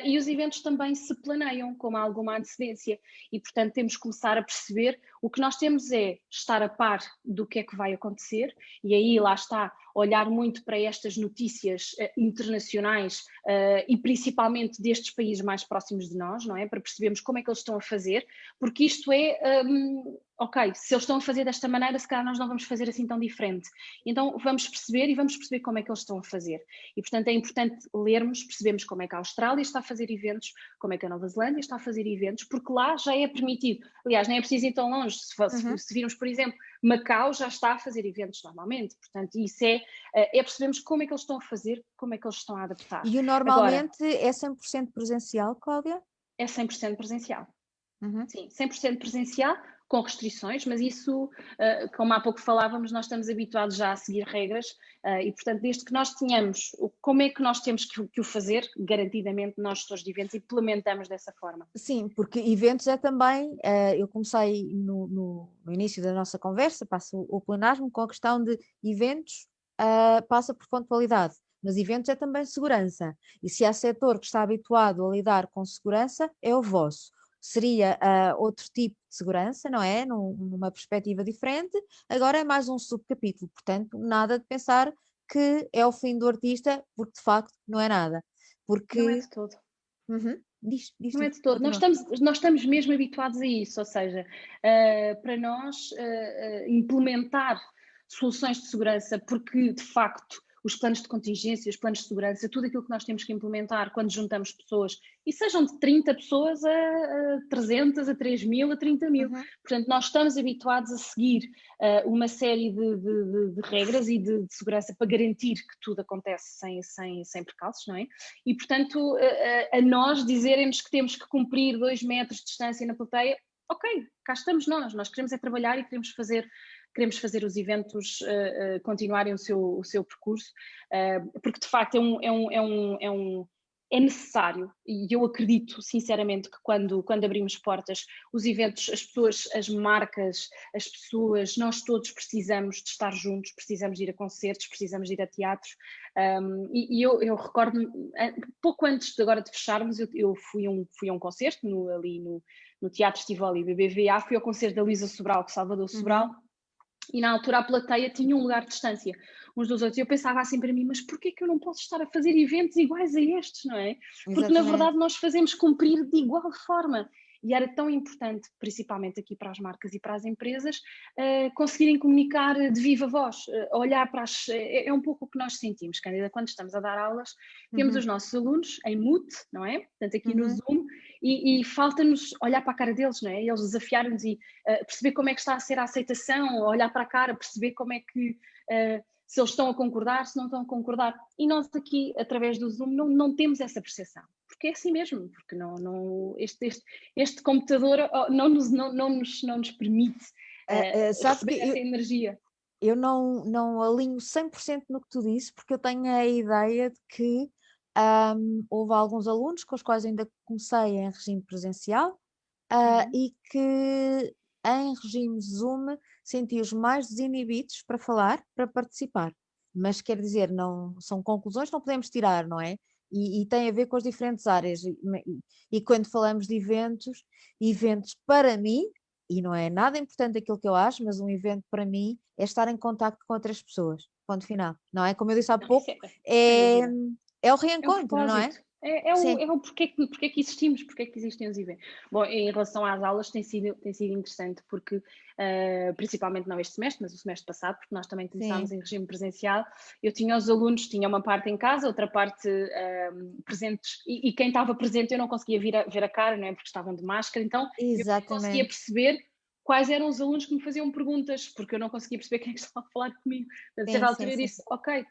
e os eventos também se planeiam com alguma antecedência e, portanto, temos que começar a perceber. O que nós temos é estar a par do que é que vai acontecer e aí lá está, olhar muito para estas notícias internacionais e principalmente destes países mais próximos de nós, não é? Para percebermos como é que eles estão a fazer, porque isto é, ok, se eles estão a fazer desta maneira, se calhar nós não vamos fazer assim tão diferente. Então vamos perceber e vamos perceber como é que eles estão a fazer. E, portanto, é importante lermos, percebemos como é que a Austrália está a fazer eventos, como é que a Nova Zelândia está a fazer eventos, porque lá já é permitido. Aliás, nem é preciso ir tão longe. Se virmos, por exemplo, Macau já está a fazer eventos normalmente. Portanto, isso é percebermos como é que eles estão a fazer, como é que eles estão a adaptar. E normalmente é 100% presencial, Cláudia? É 100% presencial. Uhum. Sim, 100% presencial, com restrições, mas isso, como há pouco falávamos, nós estamos habituados já a seguir regras e, portanto, desde que nós tenhamos, como é que nós temos que o fazer, garantidamente nós, gestores de eventos, implementamos dessa forma. Sim, porque eventos é também, eu comecei no início da nossa conversa, passo o plenário com a questão de eventos, passa por pontualidade, mas eventos é também segurança, e se há setor que está habituado a lidar com segurança, é o vosso. Seria outro tipo de segurança, não é? Numa perspectiva diferente, agora é mais um subcapítulo, portanto, nada de pensar que é o fim do artista, porque de facto não é nada. Porque... Não é de todo. Uhum. Diz Não é tu, de todo. continua. Nós estamos mesmo habituados a isso, ou seja, para nós implementar soluções de segurança, porque de facto os planos de contingência, os planos de segurança, tudo aquilo que nós temos que implementar quando juntamos pessoas, e sejam de 30 pessoas a 300, a 3.000, a 30.000. Uhum. Portanto, nós estamos habituados a seguir uma série de regras e de segurança para garantir que tudo acontece sem percalços, não é? E, portanto, a nós dizerem-nos que temos que cumprir 2 metros de distância na plateia, ok, cá estamos nós queremos é trabalhar e queremos fazer os eventos continuarem o seu percurso, porque de facto é necessário, e eu acredito sinceramente que quando abrimos portas, os eventos, as pessoas, as marcas, as pessoas, nós todos precisamos de estar juntos, precisamos de ir a concertos, precisamos de ir a teatros, e eu recordo-me, pouco antes agora de fecharmos, eu fui a um concerto ali no Teatro Tivoli BBVA, fui ao concerto da Luísa Sobral, de Salvador Sobral, e na altura a plateia tinha um lugar de distância uns dos outros, e eu pensava assim para mim, mas porquê que eu não posso estar a fazer eventos iguais a estes, não é? Porque Exatamente. na verdade nós fazemos cumprir de igual forma, e era tão importante, principalmente aqui para as marcas e para as empresas, conseguirem comunicar de viva voz, olhar para as... É um pouco o que nós sentimos, Cândida, quando estamos a dar aulas, temos os nossos alunos em mute, não é? Portanto, aqui no Zoom, e falta-nos olhar para a cara deles, não é? Eles desafiaram-nos e perceber como é que está a ser a aceitação, olhar para a cara, perceber como é que... se eles estão a concordar, se não estão a concordar. E nós aqui, através do Zoom, não temos essa percepção. Porque é assim mesmo, porque este computador não nos permite receber essa energia. Eu não alinho 100% no que tu disse, porque eu tenho a ideia de que houve alguns alunos com os quais ainda comecei em regime presencial e que em regime Zoom senti-os mais desinibidos para falar, para participar. Mas quer dizer, não, são conclusões que não podemos tirar, não é? E tem a ver com as diferentes áreas. E quando falamos de eventos para mim, e não é nada importante aquilo que eu acho, mas um evento para mim é estar em contacto com outras pessoas. Ponto final. Não é? Como eu disse há pouco, é o reencontro, não é? É o porquê que existimos, porquê que existem os eventos. Bom, em relação às aulas tem sido interessante porque, principalmente não este semestre, mas o semestre passado, porque nós também começámos em regime presencial, eu tinha os alunos, tinha uma parte em casa, outra parte presentes, e quem estava presente eu não conseguia ver a cara, não é? Porque estavam de máscara, então eu conseguia perceber quais eram os alunos que me faziam perguntas, porque eu não conseguia perceber quem estava a falar comigo. A certa altura eu disse, ok,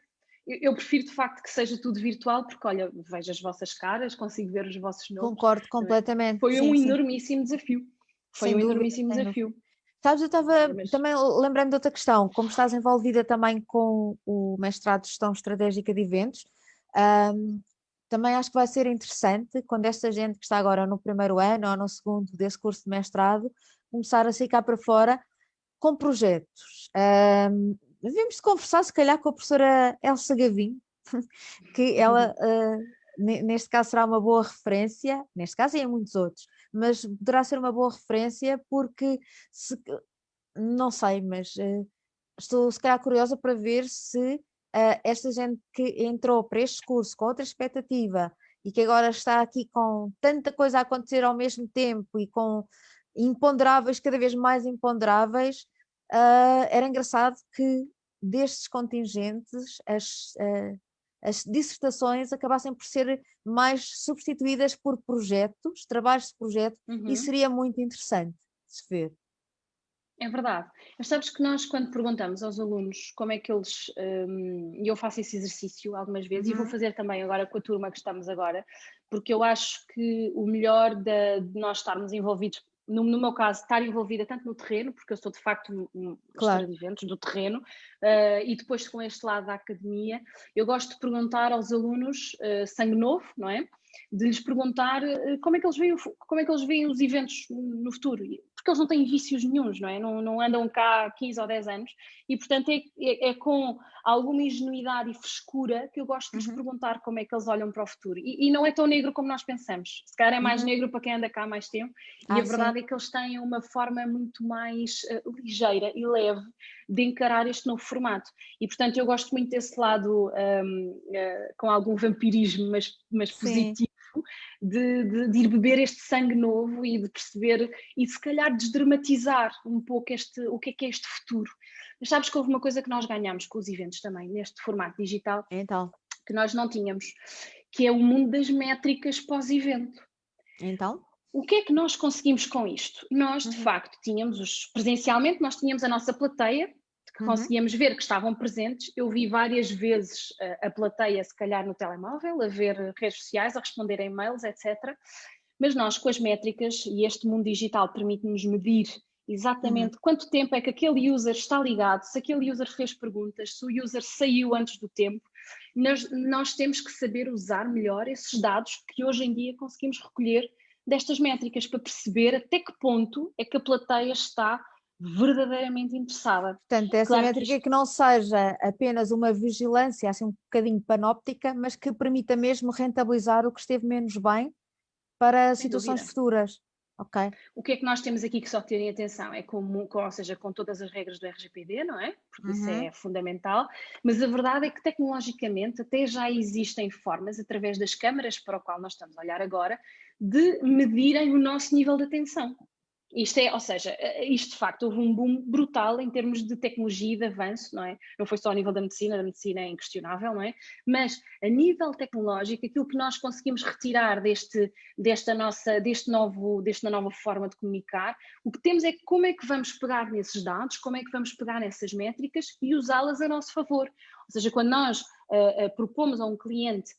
eu prefiro de facto que seja tudo virtual, porque olha, vejo as vossas caras, consigo ver os vossos nomes. Concordo completamente. Foi um enormíssimo desafio. Foi um enormíssimo desafio. Sabes, eu estava também lembrando de outra questão, como estás envolvida também com o mestrado de Gestão Estratégica de Eventos, também acho que vai ser interessante quando esta gente que está agora no primeiro ano ou no segundo desse curso de mestrado começar a sair cá para fora com projetos. Devíamos de conversar se calhar com a professora Elsa Gavin, que ela, neste caso, será uma boa referência, neste caso e em muitos outros, mas poderá ser uma boa referência porque, não sei, mas estou se calhar curiosa para ver se esta gente que entrou para este curso com outra expectativa e que agora está aqui com tanta coisa a acontecer ao mesmo tempo e com imponderáveis, cada vez mais imponderáveis, era engraçado que destes contingentes as dissertações acabassem por ser mais substituídas por projetos, trabalhos de projeto, e seria muito interessante de se ver. É verdade. Mas sabes que nós, quando perguntamos aos alunos como é que eles, e eu faço esse exercício algumas vezes, e vou fazer também agora com a turma que estamos agora, porque eu acho que o melhor de nós estarmos envolvidos, no meu caso, estar envolvida tanto no terreno, porque eu sou de facto gestora Claro. de eventos do terreno, e depois com este lado da academia, eu gosto de perguntar aos alunos, sangue novo, não é? De lhes perguntar como é que eles veem os eventos no futuro, porque eles não têm vícios nenhuns, não é? Não andam cá há 15 ou 10 anos, e portanto é com alguma ingenuidade e frescura que eu gosto de lhes perguntar como é que eles olham para o futuro, e não é tão negro como nós pensamos, se calhar é mais negro para quem anda cá há mais tempo, e a verdade Sim. é que eles têm uma forma muito mais ligeira e leve de encarar este novo formato, e portanto eu gosto muito desse lado com algum vampirismo, mas Sim. positivo, de ir beber este sangue novo e de perceber e se calhar desdramatizar um pouco o que é este futuro. Mas sabes que houve uma coisa que nós ganhamos com os eventos também, neste formato digital, Então, que nós não tínhamos, que é o mundo das métricas pós-evento. então. O que é que nós conseguimos com isto? Nós, de facto, presencialmente, nós tínhamos a nossa plateia, que conseguíamos ver que estavam presentes. Eu vi várias vezes a plateia, se calhar no telemóvel, a ver redes sociais, a responder a e-mails, etc. Mas nós, com as métricas, e este mundo digital permite-nos medir exatamente quanto tempo é que aquele user está ligado, se aquele user fez perguntas, se o user saiu antes do tempo, nós temos que saber usar melhor esses dados que hoje em dia conseguimos recolher destas métricas para perceber até que ponto é que a plateia está verdadeiramente interessada. Portanto, essa Claro que métrica que não seja apenas uma vigilância, assim um bocadinho panóptica, mas que permita mesmo rentabilizar o que esteve menos bem para sem situações dúvida. futuras. Ok. O que é que nós temos aqui que só terem atenção? É ou seja, com todas as regras do RGPD, não é? Porque isso é fundamental, mas a verdade é que tecnologicamente até já existem formas, através das câmaras para o qual nós estamos a olhar agora, de medirem o nosso nível de atenção. Ou seja, isto de facto houve um boom brutal em termos de tecnologia e de avanço, não é? Não foi só a nível da medicina é inquestionável, não é? Mas a nível tecnológico, aquilo que nós conseguimos retirar desta nova forma de comunicar, o que temos é como é que vamos pegar nesses dados, como é que vamos pegar nessas métricas e usá-las a nosso favor. Ou seja, quando nós propomos a um cliente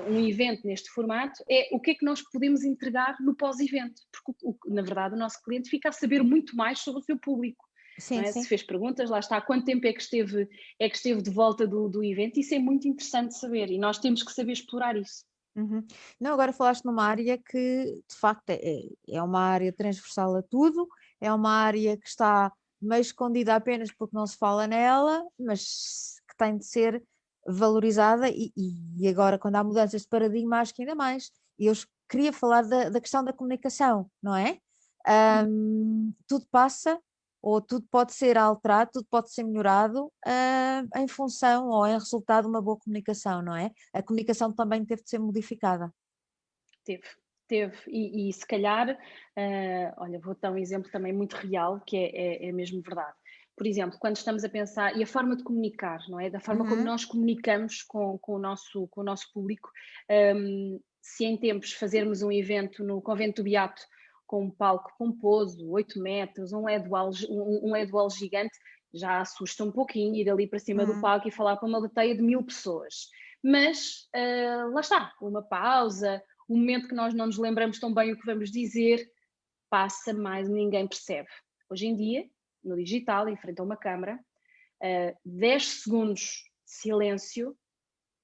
um evento neste formato, é o que é que nós podemos entregar no pós-evento, porque na verdade o nosso cliente fica a saber muito mais sobre o seu público. Não Sim, é? sim. Se fez perguntas, lá está, há quanto tempo é que esteve de volta do evento, isso é muito interessante saber e nós temos que saber explorar isso. Não, agora falaste numa área que de facto é uma área transversal a tudo, é uma área que está meio escondida apenas porque não se fala nela, mas que tem de ser valorizada e agora quando há mudanças de paradigma acho que ainda mais. E eu queria falar da questão da comunicação, não é? Tudo passa ou tudo pode ser alterado, tudo pode ser melhorado em função ou em resultado de uma boa comunicação, não é? A comunicação também teve de ser modificada. Teve, e se calhar, olha, vou dar um exemplo também muito real, que é mesmo verdade. Por exemplo, quando estamos a pensar, e a forma de comunicar, não é? Da forma como nós comunicamos com o nosso público, se em tempos fazermos um evento no Convento do Beato com um palco pomposo, 8 metros, um LED wall gigante, já assusta um pouquinho ir ali para cima do palco e falar para uma plateia de 1000 pessoas. Mas lá está, uma pausa, um momento que nós não nos lembramos tão bem o que vamos dizer, passa mais, ninguém percebe. Hoje em dia, no digital, em frente a uma câmara, 10 segundos de silêncio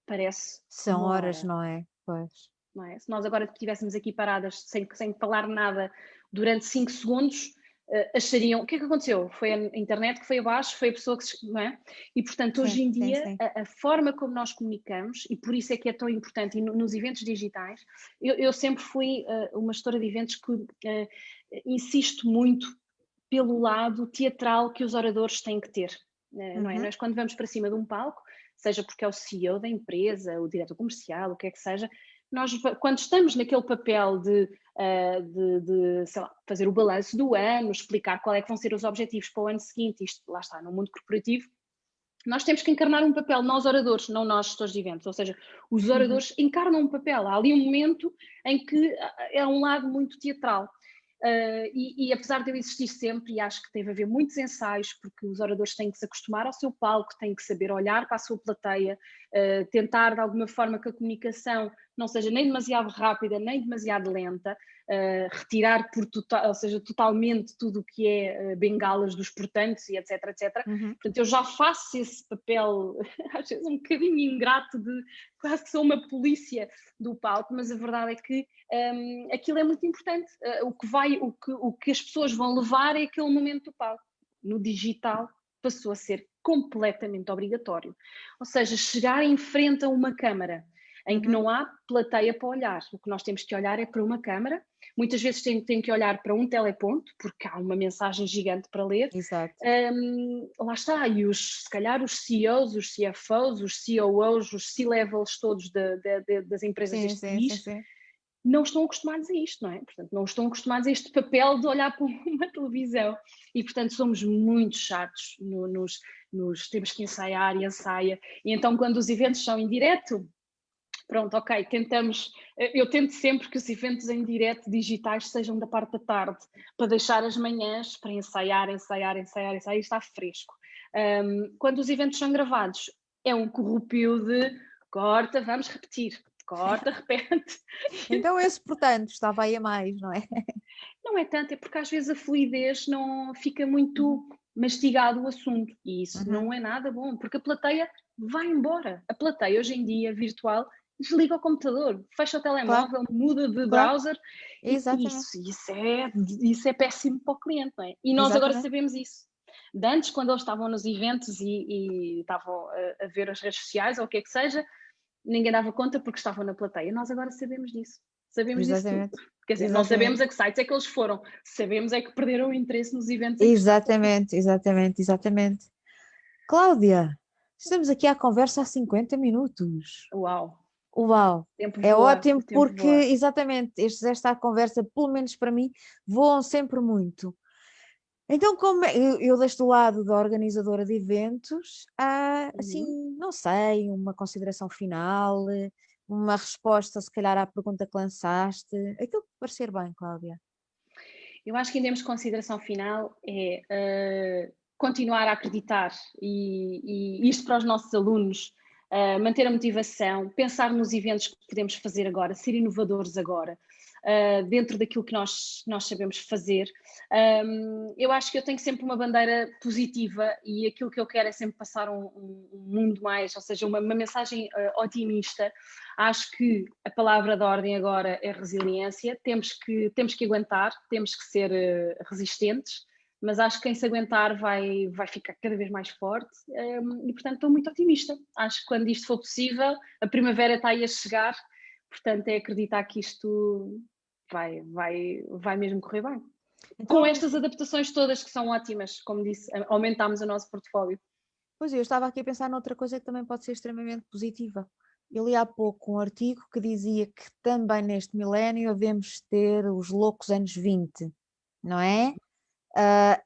parece São uma horas, hora. não é? Pois. Não é? Se nós agora estivéssemos aqui paradas sem falar nada durante 5 segundos, achariam, o que é que aconteceu? Foi a internet que foi abaixo, foi a pessoa que não é? E portanto hoje em dia sim. a forma como nós comunicamos, e por isso é que é tão importante, e nos eventos digitais, eu sempre fui uma gestora de eventos que insisto muito pelo lado teatral que os oradores têm que ter, não é? Nós quando vamos para cima de um palco, seja porque é o CEO da empresa, o diretor comercial, o que é que seja, nós quando estamos naquele papel de sei lá, fazer o balanço do ano, explicar qual é que vão ser os objetivos para o ano seguinte, isto lá está, no mundo corporativo, nós temos que encarnar um papel, nós oradores, não nós gestores de eventos, ou seja, os oradores encarnam um papel, há ali um momento em que é um lado muito teatral. E apesar de eu existir sempre, e acho que deve haver muitos ensaios, porque os oradores têm que se acostumar ao seu palco, têm que saber olhar para a sua plateia, tentar de alguma forma que a comunicação não seja nem demasiado rápida, nem demasiado lenta, retirar ou seja, totalmente tudo o que é bengalas dos portantes e etc, etc. Portanto, eu já faço esse papel, às vezes um bocadinho ingrato, de quase que sou uma polícia do palco, mas a verdade é que aquilo é muito importante. O que as pessoas vão levar é aquele momento do palco. No digital passou a ser completamente obrigatório. Ou seja, chegar em frente a uma câmara em que não há plateia para olhar. O que nós temos que olhar é para uma câmara. Muitas vezes tem que olhar para um teleponto, porque há uma mensagem gigante para ler. Exato. Lá está, e se calhar os CEOs, os CFOs, os COOs, os C-levels todos das empresas deste país, não estão acostumados a isto, não é? Portanto, não estão acostumados a este papel de olhar para uma televisão. E, portanto, somos muito chatos temos que ensaiar e ensaia. E então, quando os eventos são em direto, pronto, ok, eu tento sempre que os eventos em direto digitais sejam da parte da tarde, para deixar as manhãs para ensaiar, e estar fresco. Quando os eventos são gravados, é um corrupio de corta, vamos repetir. Corta, repete. Então esse, portanto, estava aí a mais, não é? Não é tanto, é porque às vezes a fluidez não fica muito mastigado o assunto, e isso não é nada bom, porque a plateia vai embora. A plateia hoje em dia, virtual, desliga o computador, fecha o telemóvel, muda de browser, e isso é péssimo para o cliente, não é? E nós agora sabemos isso. De antes, quando eles estavam nos eventos e estavam a ver as redes sociais ou o que é que seja, ninguém dava conta porque estavam na plateia. Nós agora sabemos disso. Sabemos disso tudo. Quer dizer, não sabemos a que sites é que eles foram. Sabemos é que perderam o interesse nos eventos. Exatamente. Cláudia, estamos aqui à conversa há 50 minutos. Uau! É ótimo porque, exatamente, esta conversa, pelo menos para mim, voam sempre muito. Então, como eu deste lado da organizadora de eventos, assim, não sei, uma consideração final, uma resposta, se calhar, à pergunta que lançaste, aquilo que parecer bem, Cláudia. Eu acho que em termos de consideração final é continuar a acreditar e isto para os nossos alunos, manter a motivação, pensar nos eventos que podemos fazer agora, ser inovadores agora, dentro daquilo que nós sabemos fazer. Eu acho que eu tenho sempre uma bandeira positiva e aquilo que eu quero é sempre passar um mundo mais, ou seja, uma mensagem otimista. Acho que a palavra de ordem agora é resiliência, temos que aguentar, temos que ser resistentes, mas acho que quem se aguentar vai ficar cada vez mais forte e, portanto, estou muito otimista. Acho que quando isto for possível, a primavera está aí a chegar, portanto, é acreditar que isto vai mesmo correr bem. Então, com estas adaptações todas que são ótimas, como disse, aumentámos o nosso portfólio. Pois eu estava aqui a pensar noutra coisa que também pode ser extremamente positiva. Eu li há pouco um artigo que dizia que também neste milénio devemos ter os loucos anos 20, não é?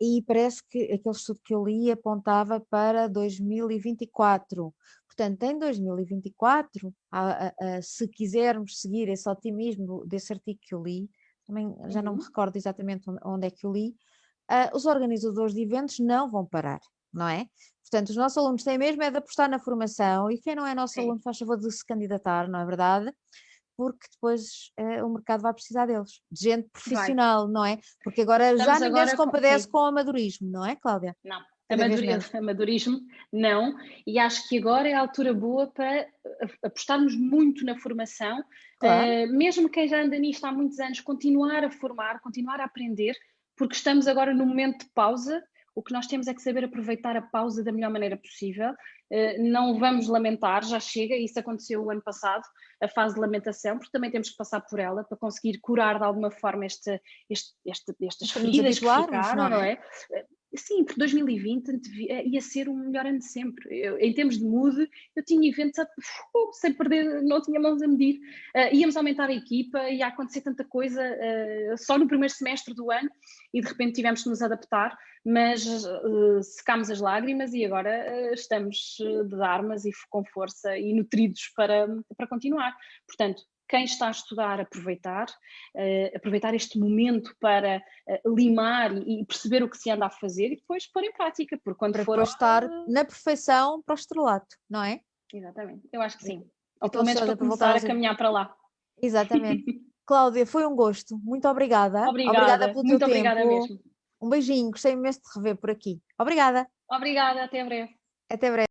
E parece que aquele estudo que eu li apontava para 2024. Portanto, em 2024, se quisermos seguir esse otimismo desse artigo que eu li, também já não me recordo exatamente onde é que eu li, os organizadores de eventos não vão parar, não é? Portanto, os nossos alunos têm mesmo é de apostar na formação e quem não é nosso aluno faz favor de se candidatar, não é verdade? Porque depois o mercado vai precisar deles, de gente profissional, não é? Porque agora já ninguém se compadece com o amadorismo, não é, Cláudia? Não, amadorismo não, e acho que agora é a altura boa para apostarmos muito na formação, mesmo quem já anda nisto há muitos anos, continuar a formar, continuar a aprender, porque estamos agora no momento de pausa. O que nós temos é que saber aproveitar a pausa da melhor maneira possível. Não vamos lamentar, já chega, isso aconteceu o ano passado, a fase de lamentação, porque também temos que passar por ela para conseguir curar de alguma forma estas feridas que ficaram, não é? Sim, porque 2020 ia ser o melhor ano de sempre. Em termos de mood, eu tinha eventos sem perder, não tinha mãos a medir. Íamos aumentar a equipa, ia acontecer tanta coisa só no primeiro semestre do ano e de repente tivemos que nos adaptar, mas secámos as lágrimas e agora estamos de armas e com força e nutridos para continuar. Portanto, quem está a estudar, aproveitar este momento para limar e perceber o que se anda a fazer e depois pôr em prática, porque quando for... Depois estar na perfeição para o estrelato, não é? Exatamente, eu acho que sim. Ou Estou pelo menos ansiosa para por voltar começar a caminhar para lá. Exatamente. Cláudia, foi um gosto. Muito obrigada. Obrigada Pelo muito teu obrigada tempo. mesmo. Um beijinho, gostei imenso de te rever por aqui. Obrigada. Obrigada, até breve. Até breve.